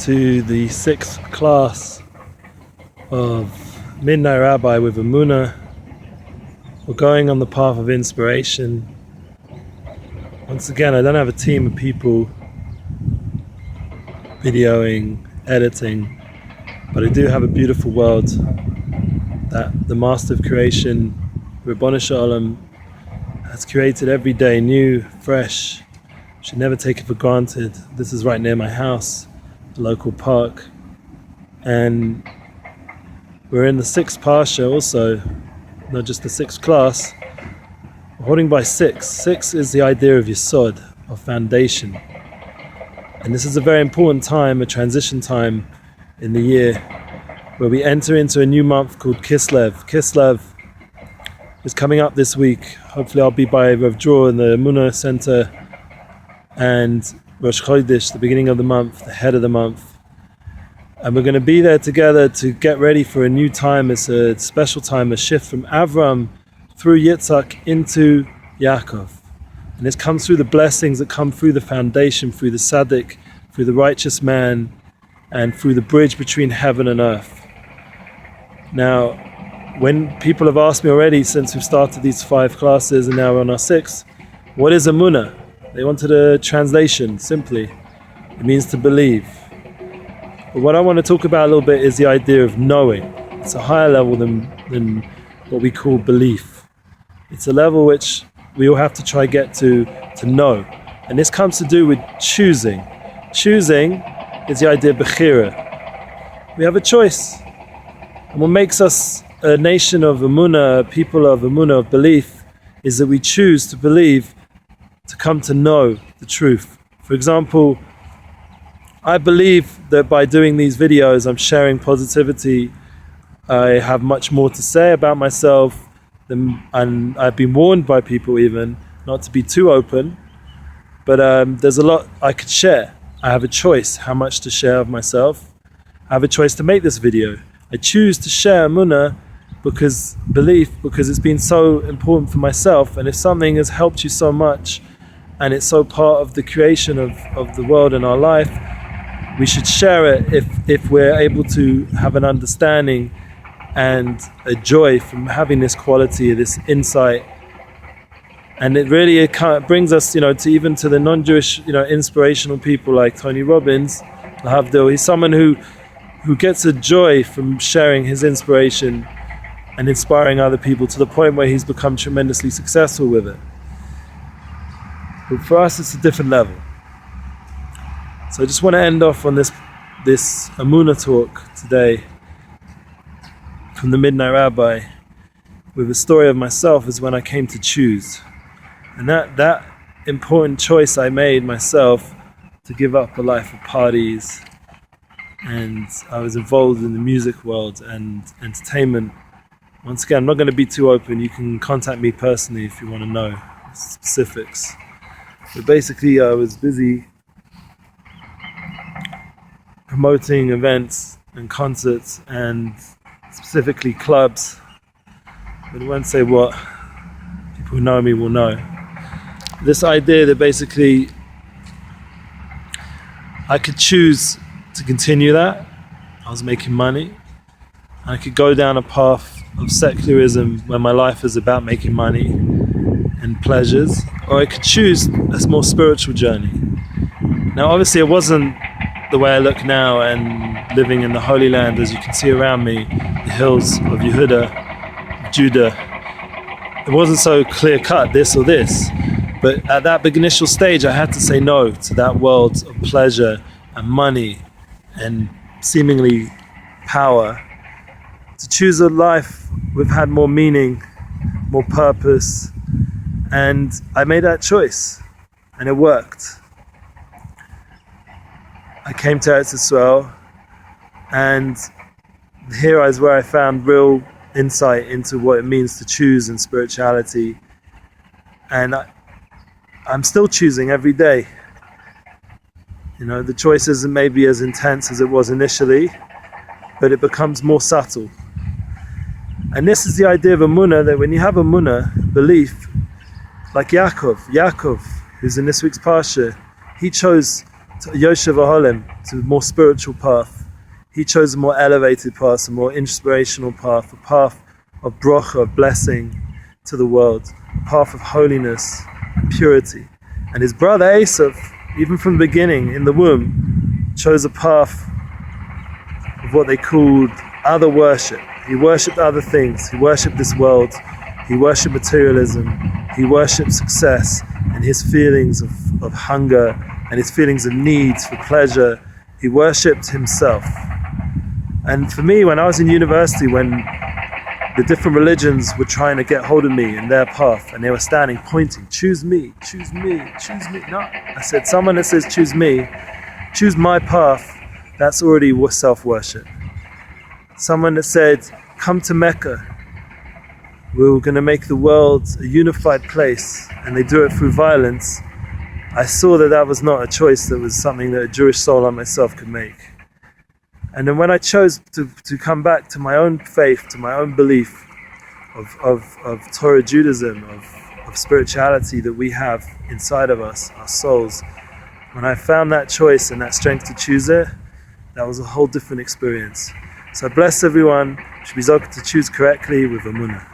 to the 6th class of Midnightrabbi with Emunah. We're going on the path of inspiration. Once again, I don't have a team of people videoing, editing, but I do have a beautiful world that the Master of Creation, Ribbon Shalom, has created every day, new, fresh. Should never take it for granted. This is right near my house, the local park, and we're in the 6th parsha also, not just the 6th class. We're holding by 6. 6 is the idea of yesod, of foundation, and this is a very important time, a transition time in the year, where we enter into a new month called Kislev. Kislev is coming up this week. Hopefully I'll be by Rav Dror in the Emunah Center, and Rosh Chodesh, the beginning of the month, the head of the month. And we're going to be there together to get ready for a new time. It's a special time, a shift from Avram through Yitzhak into Yaakov. And this comes through the blessings that come through the foundation, through the Tzaddik, through the righteous man, and through the bridge between heaven and earth. Now, when people have asked me already since we've started these 5 classes and now we're on our 6th, what is Emunah? They wanted a translation, simply. It means to believe. But what I want to talk about a little bit is the idea of knowing. It's a higher level than what we call belief. It's a level which we all have to try get to know. And this comes to do with choosing. Choosing is the idea of bechira. We have a choice. And what makes us a nation of Emunah, a people of Emunah, of belief, is that we choose to believe, to come to know the truth. For example, I believe that by doing these videos, I'm sharing positivity. I have much more to say about myself, and I've been warned by people even not to be too open, but there's a lot I could share. I have a choice how much to share of myself. I have a choice to make this video. I choose to share Emunah because it's been so important for myself, and if something has helped you so much, and it's so part of the creation of the world and our life, we should share it if we're able to have an understanding and a joy from having this quality, this insight. And it really brings us, to even to the non-Jewish, inspirational people like Tony Robbins, Lahavdil. He's someone who gets a joy from sharing his inspiration and inspiring other people to the point where he's become tremendously successful with it. But for us, it's a different level. So I just want to end off on this Emunah talk today from the Midnightrabbi with a story of myself as when I came to choose. And that important choice I made myself to give up a life of parties, and I was involved in the music world and entertainment. Once again, I'm not going to be too open. You can contact me personally if you want to know specifics. But basically, I was busy promoting events and concerts, and specifically clubs. But I won't say what. People who know me will know. This idea that basically I could choose to continue that. I was making money. I could go down a path of secularism where my life is about making money and pleasures, or I could choose a more spiritual journey. Now obviously it wasn't the way I look now and living in the Holy Land, as you can see around me, the hills of Yehuda, Judah. It wasn't so clear cut, this or this, but at that initial stage I had to say no to that world of pleasure and money and seemingly power, to choose a life with had more meaning, more purpose. And I made that choice, and it worked. I came to Eretz Yisrael, and here is where I found real insight into what it means to choose in spirituality. And I'm still choosing every day. The choice isn't maybe as intense as it was initially, but it becomes more subtle. And this is the idea of Emunah, that when you have Emunah, belief, like Yaakov, who's in this week's Parsha, he chose Yoshev Aholim, to a more spiritual path. He chose a more elevated path, a more inspirational path, a path of bracha, of blessing to the world, a path of holiness and purity. And his brother Esav, even from the beginning, in the womb, chose a path of what they called other worship. He worshipped other things. He worshipped this world. He worshipped materialism. He worshipped success and his feelings of hunger and his feelings of needs for pleasure. He worshipped himself. And for me, when I was in university, when the different religions were trying to get hold of me in their path, and they were standing pointing, choose me, choose me, choose me. No, I said, someone that says choose me, choose my path, that's already self-worship. Someone that said, come to Mecca, we're going to make the world a unified place, and they do it through violence. I saw that that was not a choice, that was something that a Jewish soul like myself could make. And then when I chose to come back to my own faith, to my own belief of Torah Judaism, of spirituality that we have inside of us, our souls, when I found that choice and that strength to choose it, that was a whole different experience. So I bless everyone, should be able to choose correctly with Emunah.